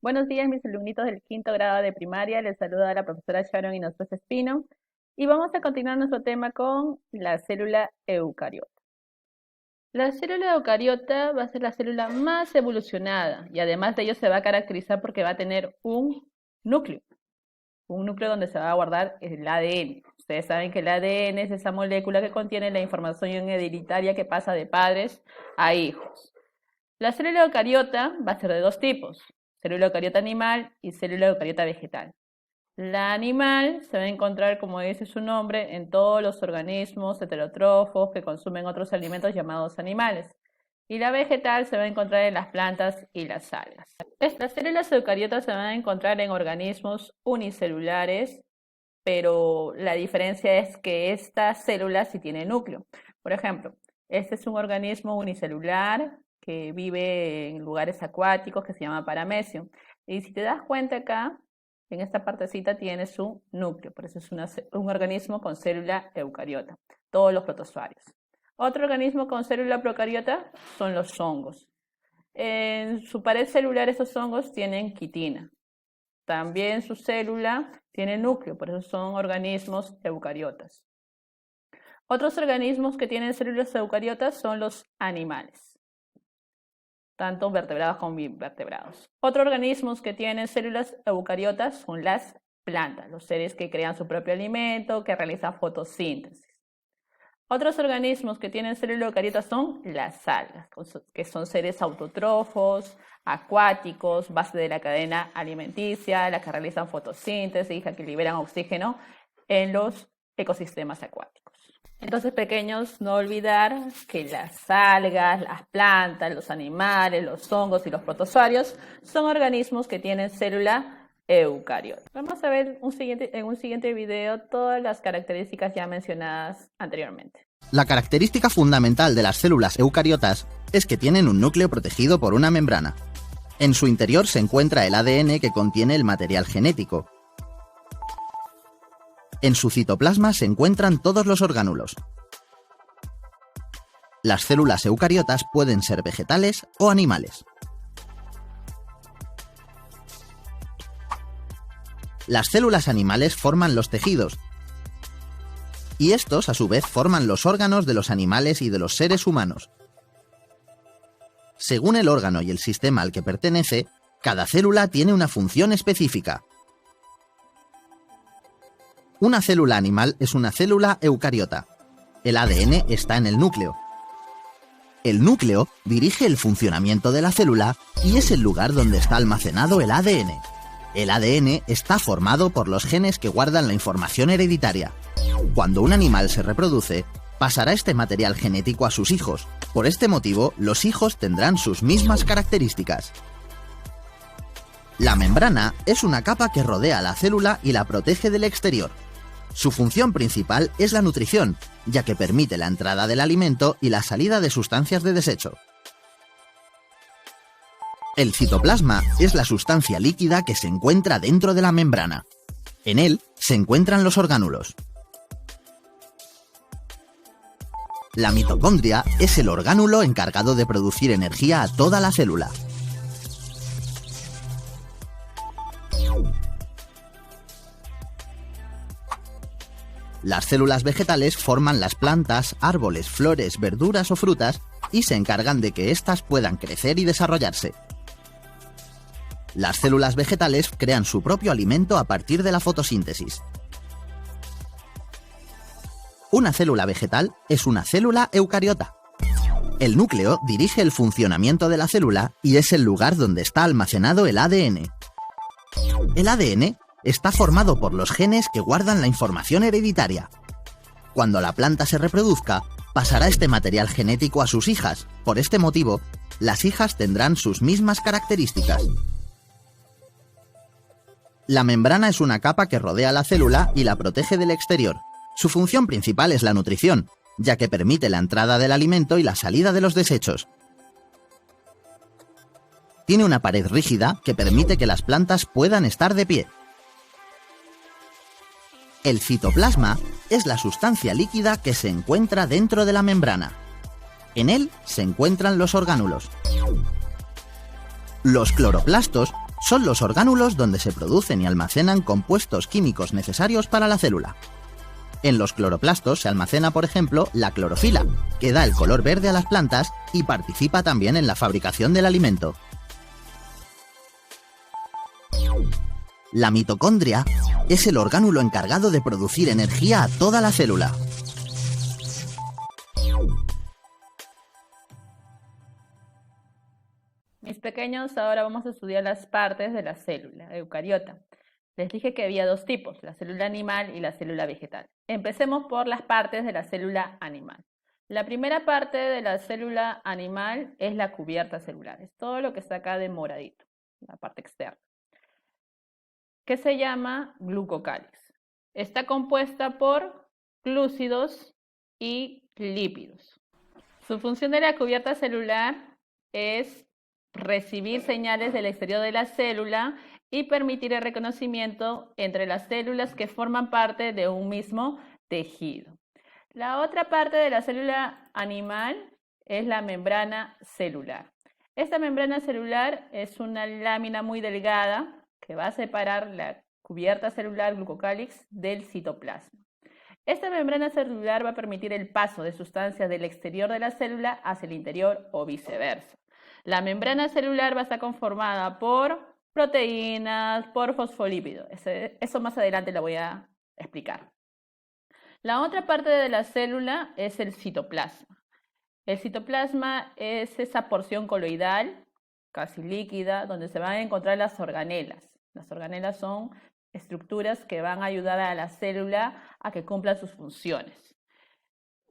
Buenos días, mis alumnitos del quinto grado de primaria. Les saluda la profesora Sharon Inostroza Espino. Y vamos a continuar nuestro tema con la célula eucariota. La célula eucariota va a ser la célula más evolucionada y además de ello se va a caracterizar porque va a tener un núcleo donde se va a guardar el ADN. Ustedes saben que el ADN es esa molécula que contiene la información hereditaria que pasa de padres a hijos. La célula eucariota va a ser de dos tipos: célula eucariota animal y célula eucariota vegetal. La animal se va a encontrar, como dice su nombre, en todos los organismos heterótrofos que consumen otros alimentos llamados animales. Y la vegetal se va a encontrar en las plantas y las algas. Las células eucariotas se van a encontrar en organismos unicelulares, pero la diferencia es que esta célula sí tiene núcleo. Por ejemplo, este es un organismo unicelular que vive en lugares acuáticos que se llama paramecium. Y si te das cuenta acá, en esta partecita tiene su núcleo, por eso es un organismo con célula eucariota, todos los protozoarios. Otro organismo con célula procariota son los hongos. En su pared celular estos hongos tienen quitina. También su célula tiene núcleo, por eso son organismos eucariotas. Otros organismos que tienen células eucariotas son los animales, tanto vertebrados como invertebrados. Otros organismos que tienen células eucariotas son las plantas, los seres que crean su propio alimento, que realizan fotosíntesis. Otros organismos que tienen células eucariotas son las algas, que son seres autótrofos, acuáticos, base de la cadena alimenticia, las que realizan fotosíntesis, que liberan oxígeno en los ecosistemas acuáticos. Entonces, pequeños, no olvidar que las algas, las plantas, los animales, los hongos y los protozoarios son organismos que tienen célula eucariota. Vamos a ver en un siguiente video todas las características ya mencionadas anteriormente. La característica fundamental de las células eucariotas es que tienen un núcleo protegido por una membrana. En su interior se encuentra el ADN que contiene el material genético. En su citoplasma se encuentran todos los orgánulos. Las células eucariotas pueden ser vegetales o animales. Las células animales forman los tejidos, y estos a su vez forman los órganos de los animales y de los seres humanos. Según el órgano y el sistema al que pertenece, cada célula tiene una función específica. Una célula animal es una célula eucariota. El ADN está en el núcleo. El núcleo dirige el funcionamiento de la célula y es el lugar donde está almacenado el ADN. El ADN está formado por los genes que guardan la información hereditaria. Cuando un animal se reproduce, pasará este material genético a sus hijos. Por este motivo, los hijos tendrán sus mismas características. La membrana es una capa que rodea a la célula y la protege del exterior. Su función principal es la nutrición, ya que permite la entrada del alimento y la salida de sustancias de desecho. El citoplasma es la sustancia líquida que se encuentra dentro de la membrana. En él se encuentran los orgánulos. La mitocondria es el orgánulo encargado de producir energía a toda la célula. Las células vegetales forman las plantas, árboles, flores, verduras o frutas y se encargan de que éstas puedan crecer y desarrollarse. Las células vegetales crean su propio alimento a partir de la fotosíntesis. Una célula vegetal es una célula eucariota. El núcleo dirige el funcionamiento de la célula y es el lugar donde está almacenado el ADN. El ADN está formado por los genes que guardan la información hereditaria. Cuando la planta se reproduzca, pasará este material genético a sus hijas. Por este motivo, las hijas tendrán sus mismas características. La membrana es una capa que rodea la célula y la protege del exterior. Su función principal es la nutrición, ya que permite la entrada del alimento y la salida de los desechos. Tiene una pared rígida que permite que las plantas puedan estar de pie. El citoplasma es la sustancia líquida que se encuentra dentro de la membrana. En él se encuentran los orgánulos. Los cloroplastos Son los orgánulos donde se producen y almacenan compuestos químicos necesarios para la célula. En los cloroplastos se almacena, por ejemplo, la clorofila, que da el color verde a las plantas y participa también en la fabricación del alimento. La mitocondria es el orgánulo encargado de producir energía a toda la célula. Mis pequeños, ahora vamos a estudiar las partes de la célula eucariota. Les dije que había dos tipos, la célula animal y la célula vegetal. Empecemos por las partes de la célula animal. La primera parte de la célula animal es la cubierta celular, es todo lo que está acá de moradito, la parte externa, que se llama glucocálix. Está compuesta por glúcidos y lípidos. Su función de la cubierta celular es recibir señales del exterior de la célula y permitir el reconocimiento entre las células que forman parte de un mismo tejido. La otra parte de la célula animal es la membrana celular. Esta membrana celular es una lámina muy delgada que va a separar la cubierta celular glucocálix del citoplasma. Esta membrana celular va a permitir el paso de sustancias del exterior de la célula hacia el interior o viceversa. La membrana celular va a estar conformada por proteínas, por fosfolípidos. Eso más adelante lo voy a explicar. La otra parte de la célula es el citoplasma. El citoplasma es esa porción coloidal, casi líquida, donde se van a encontrar las organelas. Las organelas son estructuras que van a ayudar a la célula a que cumpla sus funciones.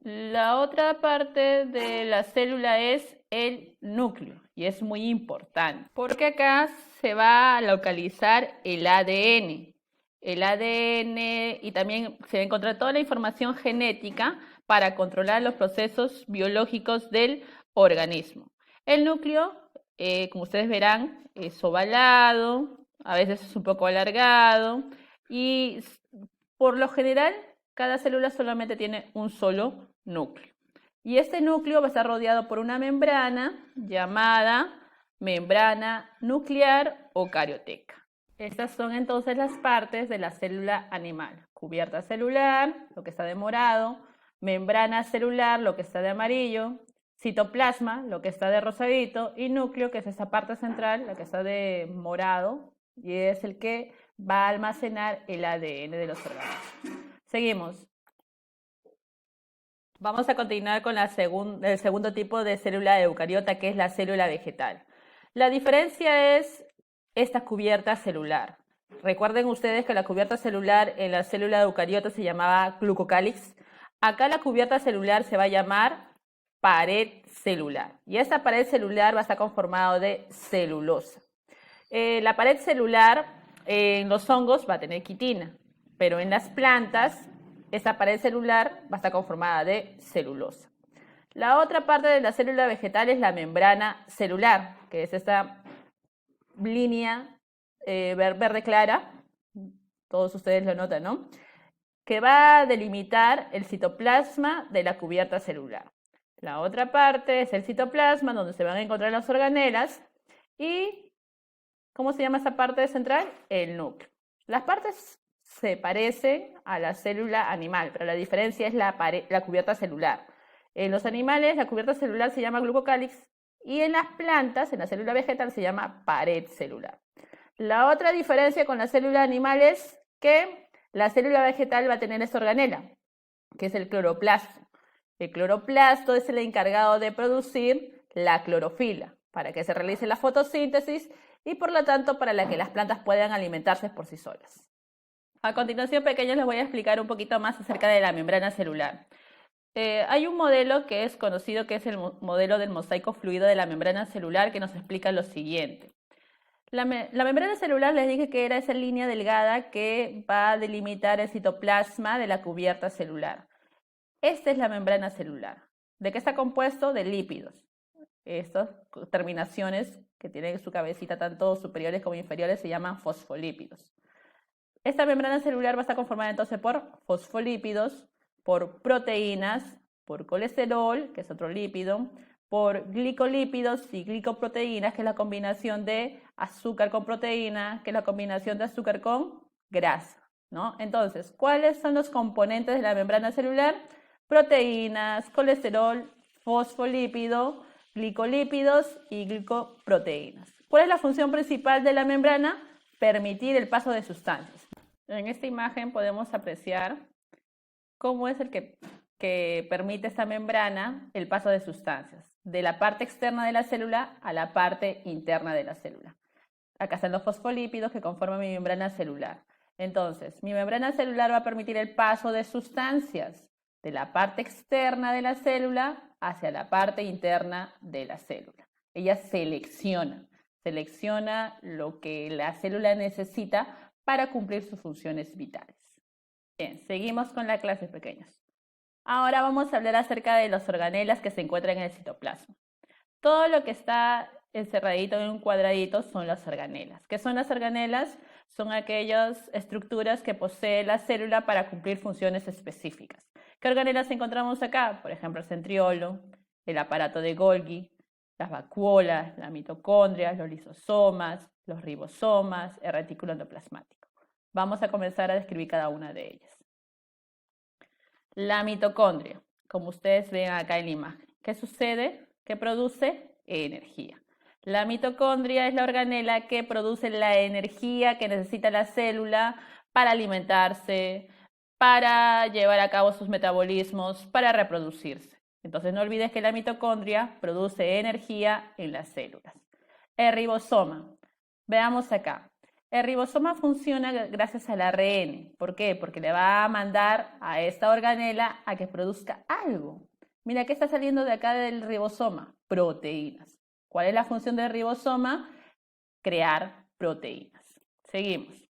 La otra parte de la célula es el núcleo y es muy importante porque acá se va a localizar el ADN. El ADN y también se va a encontrar toda la información genética para controlar los procesos biológicos del organismo. El núcleo, como ustedes verán, es ovalado, a veces es un poco alargado y por lo general cada célula solamente tiene un solo núcleo. Y este núcleo va a estar rodeado por una membrana llamada membrana nuclear o carioteca. Estas son entonces las partes de la célula animal. Cubierta celular, lo que está de morado, membrana celular, lo que está de amarillo, citoplasma, lo que está de rosadito, y núcleo, que es esa parte central, la que está de morado, y es el que va a almacenar el ADN de los organismos. Seguimos. Vamos a continuar con el segundo tipo de célula eucariota, que es la célula vegetal. La diferencia es esta cubierta celular. Recuerden ustedes que la cubierta celular en la célula eucariota se llamaba glucocálix. Acá la cubierta celular se va a llamar pared celular. Y esta pared celular va a estar conformada de celulosa. La pared celular en los hongos va a tener quitina, pero en las plantas esta pared celular va a estar conformada de celulosa. La otra parte de la célula vegetal es la membrana celular, que es esta línea verde clara, todos ustedes lo notan, ¿no? Que va a delimitar el citoplasma de la cubierta celular. La otra parte es el citoplasma, donde se van a encontrar las organelas. ¿Y cómo se llama esa parte central? El núcleo. Las partes se parecen a la célula animal, pero la diferencia es la cubierta celular. En los animales la cubierta celular se llama glucocálix y en las plantas, en la célula vegetal, se llama pared celular. La otra diferencia con la célula animal es que la célula vegetal va a tener esta organela, que es el cloroplasto. El cloroplasto es el encargado de producir la clorofila, para que se realice la fotosíntesis y por lo tanto para que las plantas puedan alimentarse por sí solas. A continuación, pequeños, les voy a explicar un poquito más acerca de la membrana celular. Hay un modelo que es conocido, que es el modelo del mosaico fluido de la membrana celular, que nos explica lo siguiente. La membrana celular, les dije que era esa línea delgada que va a delimitar el citoplasma de la cubierta celular. Esta es la membrana celular. ¿De qué está compuesto? De lípidos. Estas terminaciones que tienen su cabecita, tanto superiores como inferiores, se llaman fosfolípidos. Esta membrana celular va a estar conformada entonces por fosfolípidos, por proteínas, por colesterol, que es otro lípido, por glicolípidos y glicoproteínas, que es la combinación de azúcar con proteína, que es la combinación de azúcar con grasa, ¿no? Entonces, ¿cuáles son los componentes de la membrana celular? Proteínas, colesterol, fosfolípido, glicolípidos y glicoproteínas. ¿Cuál es la función principal de la membrana? Permitir el paso de sustancias. En esta imagen podemos apreciar cómo es el que permite esta membrana el paso de sustancias, de la parte externa de la célula a la parte interna de la célula. Acá están los fosfolípidos que conforman mi membrana celular. Entonces, mi membrana celular va a permitir el paso de sustancias de la parte externa de la célula hacia la parte interna de la célula. Ella selecciona lo que la célula necesita para cumplir sus funciones vitales. Bien, seguimos con la clase, pequeños. Ahora vamos a hablar acerca de las organelas que se encuentran en el citoplasma. Todo lo que está encerradito en un cuadradito son las organelas. ¿Qué son las organelas? Son aquellas estructuras que posee la célula para cumplir funciones específicas. ¿Qué organelas encontramos acá? Por ejemplo, el centriolo, el aparato de Golgi, las vacuolas, la mitocondria, los lisosomas, los ribosomas, el retículo endoplasmático. Vamos a comenzar a describir cada una de ellas. La mitocondria, como ustedes ven acá en la imagen. ¿Qué sucede? ¿Qué produce? Energía. La mitocondria es la organela que produce la energía que necesita la célula para alimentarse, para llevar a cabo sus metabolismos, para reproducirse. Entonces no olvides que la mitocondria produce energía en las células. El ribosoma. Veamos acá. El ribosoma funciona gracias al ARN. ¿Por qué? Porque le va a mandar a esta organela a que produzca algo. Mira, ¿qué está saliendo de acá del ribosoma? Proteínas. ¿Cuál es la función del ribosoma? Crear proteínas. Seguimos.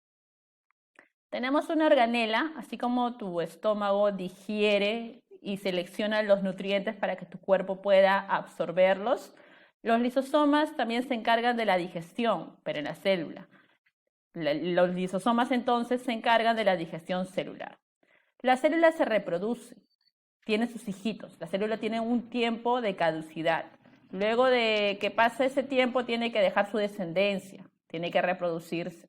Tenemos una organela, así como tu estómago digiere y selecciona los nutrientes para que tu cuerpo pueda absorberlos, los lisosomas también se encargan de la digestión, pero en la célula. Los lisosomas entonces se encargan de la digestión celular. La célula se reproduce, tiene sus hijitos. La célula tiene un tiempo de caducidad. Luego de que pase ese tiempo tiene que dejar su descendencia, tiene que reproducirse.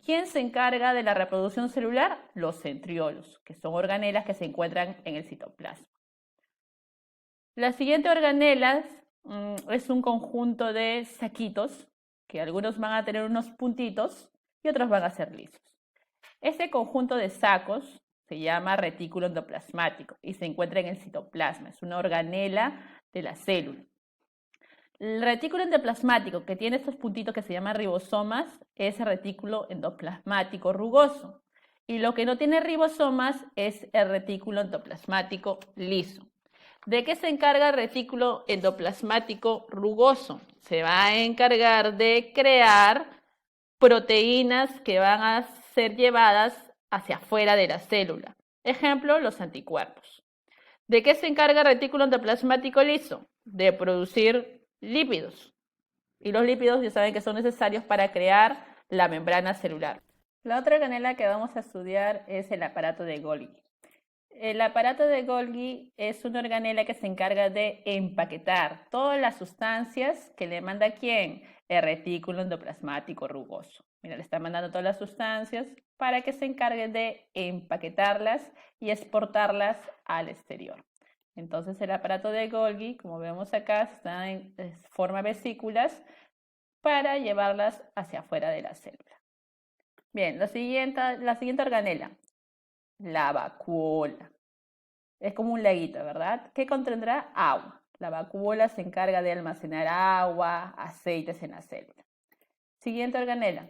¿Quién se encarga de la reproducción celular? Los centriolos, que son organelas que se encuentran en el citoplasma. La siguiente organela es un conjunto de saquitos, que algunos van a tener unos puntitos y otros van a ser lisos. Este conjunto de sacos se llama retículo endoplasmático y se encuentra en el citoplasma. Es una organela de la célula. El retículo endoplasmático que tiene estos puntitos que se llaman ribosomas es el retículo endoplasmático rugoso. Y lo que no tiene ribosomas es el retículo endoplasmático liso. ¿De qué se encarga el retículo endoplasmático rugoso? Se va a encargar de crear proteínas que van a ser llevadas hacia afuera de la célula. Ejemplo, los anticuerpos. ¿De qué se encarga el retículo endoplasmático liso? De producir lípidos. Y los lípidos ya saben que son necesarios para crear la membrana celular. La otra organela que vamos a estudiar es el aparato de Golgi. El aparato de Golgi es una organela que se encarga de empaquetar todas las sustancias que le manda ¿quién? El retículo endoplasmático rugoso. Mira, le está mandando todas las sustancias para que se encargue de empaquetarlas y exportarlas al exterior. Entonces el aparato de Golgi, como vemos acá, forma vesículas para llevarlas hacia afuera de la célula. Bien, la siguiente organela, la vacuola. Es como un laguito, ¿verdad? ¿Qué contendrá? Agua. La vacuola se encarga de almacenar agua, aceites en la célula. Siguiente organela.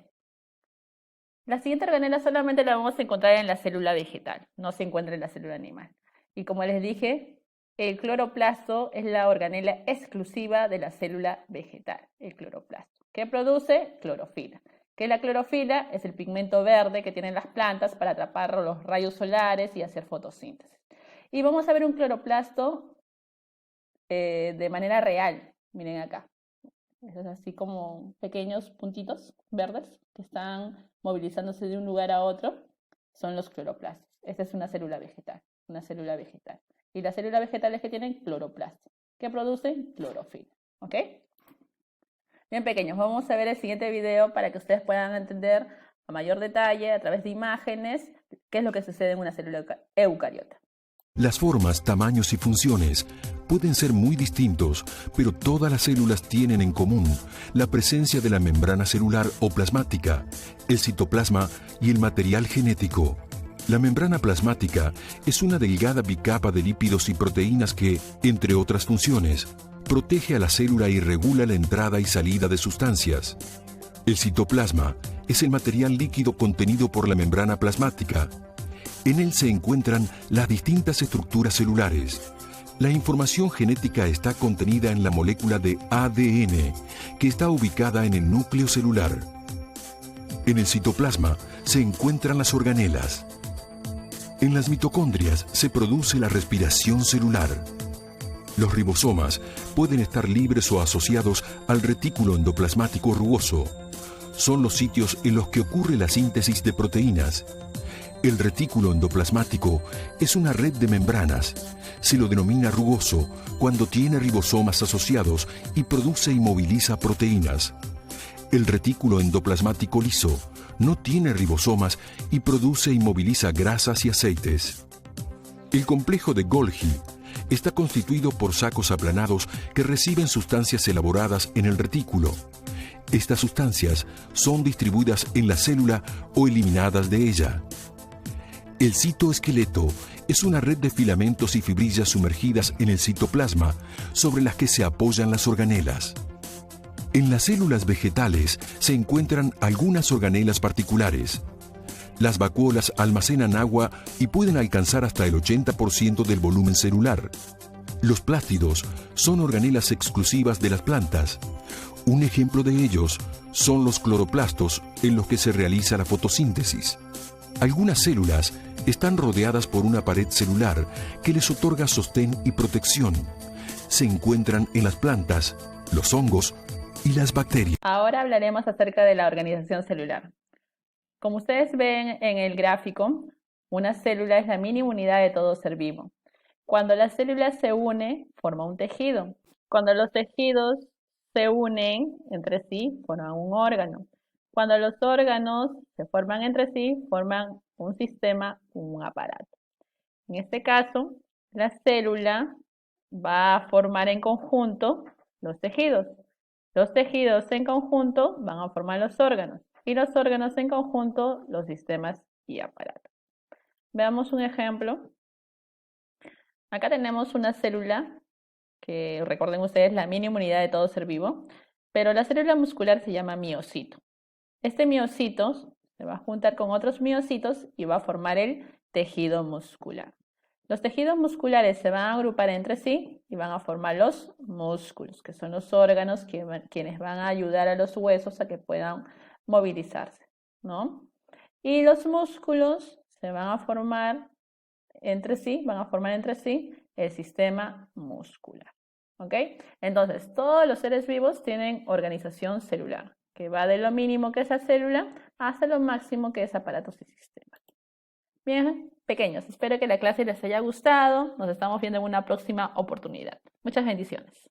La siguiente organela solamente la vamos a encontrar en la célula vegetal, no se encuentra en la célula animal. Y como les dije, el cloroplasto es la organela exclusiva de la célula vegetal, el cloroplasto. ¿Qué produce? Clorofila. ¿Qué es la clorofila? Es el pigmento verde que tienen las plantas para atrapar los rayos solares y hacer fotosíntesis. Y vamos a ver un cloroplasto de manera real. Miren acá. Es así como pequeños puntitos verdes que están movilizándose de un lugar a otro. Son los cloroplastos. Esta es una célula vegetal. Y las células vegetales que tienen cloroplasto. que producen clorofila. ¿Ok? Bien, pequeños, vamos a ver el siguiente video para que ustedes puedan entender a mayor detalle, a través de imágenes, qué es lo que sucede en una célula eucariota. Las formas, tamaños y funciones pueden ser muy distintos, pero todas las células tienen en común la presencia de la membrana celular o plasmática, el citoplasma y el material genético. La membrana plasmática es una delgada bicapa de lípidos y proteínas que, entre otras funciones, protege a la célula y regula la entrada y salida de sustancias. El citoplasma es el material líquido contenido por la membrana plasmática. En él se encuentran las distintas estructuras celulares. La información genética está contenida en la molécula de ADN, que está ubicada en el núcleo celular. En el citoplasma se encuentran las organelas. En las mitocondrias se produce la respiración celular. Los ribosomas pueden estar libres o asociados al retículo endoplasmático rugoso. Son los sitios en los que ocurre la síntesis de proteínas. El retículo endoplasmático es una red de membranas. Se lo denomina rugoso cuando tiene ribosomas asociados y produce y moviliza proteínas. El retículo endoplasmático liso no tiene ribosomas y produce y moviliza grasas y aceites. El complejo de Golgi está constituido por sacos aplanados que reciben sustancias elaboradas en el retículo. Estas sustancias son distribuidas en la célula o eliminadas de ella. El citoesqueleto es una red de filamentos y fibrillas sumergidas en el citoplasma sobre las que se apoyan las organelas. En las células vegetales se encuentran algunas organelas particulares. Las vacuolas almacenan agua y pueden alcanzar hasta el 80% del volumen celular. Los plástidos son organelas exclusivas de las plantas. Un ejemplo de ellos son los cloroplastos en los que se realiza la fotosíntesis. Algunas células están rodeadas por una pared celular que les otorga sostén y protección. Se encuentran en las plantas, los hongos y las bacterias. Ahora hablaremos acerca de la organización celular. Como ustedes ven en el gráfico, una célula es la mínima unidad de todo ser vivo. Cuando la célula se une, forma un tejido. Cuando los tejidos se unen entre sí, forman un órgano. Cuando los órganos se forman entre sí, forman un sistema, un aparato. En este caso, la célula va a formar en conjunto los tejidos. Los tejidos en conjunto van a formar los órganos y los órganos en conjunto los sistemas y aparatos. Veamos un ejemplo. Acá tenemos una célula que, recuerden ustedes, la mínima unidad de todo ser vivo, pero la célula muscular se llama miocito. Este miocito se va a juntar con otros miocitos y va a formar el tejido muscular. Los tejidos musculares se van a agrupar entre sí y van a formar los músculos, que son los órganos quienes van a ayudar a los huesos a que puedan movilizarse, ¿no? Y los músculos se van a formar entre sí, el sistema muscular, ¿ok? Entonces, todos los seres vivos tienen organización celular, que va de lo mínimo que es la célula hasta lo máximo que es aparatos y sistemas. Bien, pequeños, espero que la clase les haya gustado. Nos estamos viendo en una próxima oportunidad. Muchas bendiciones.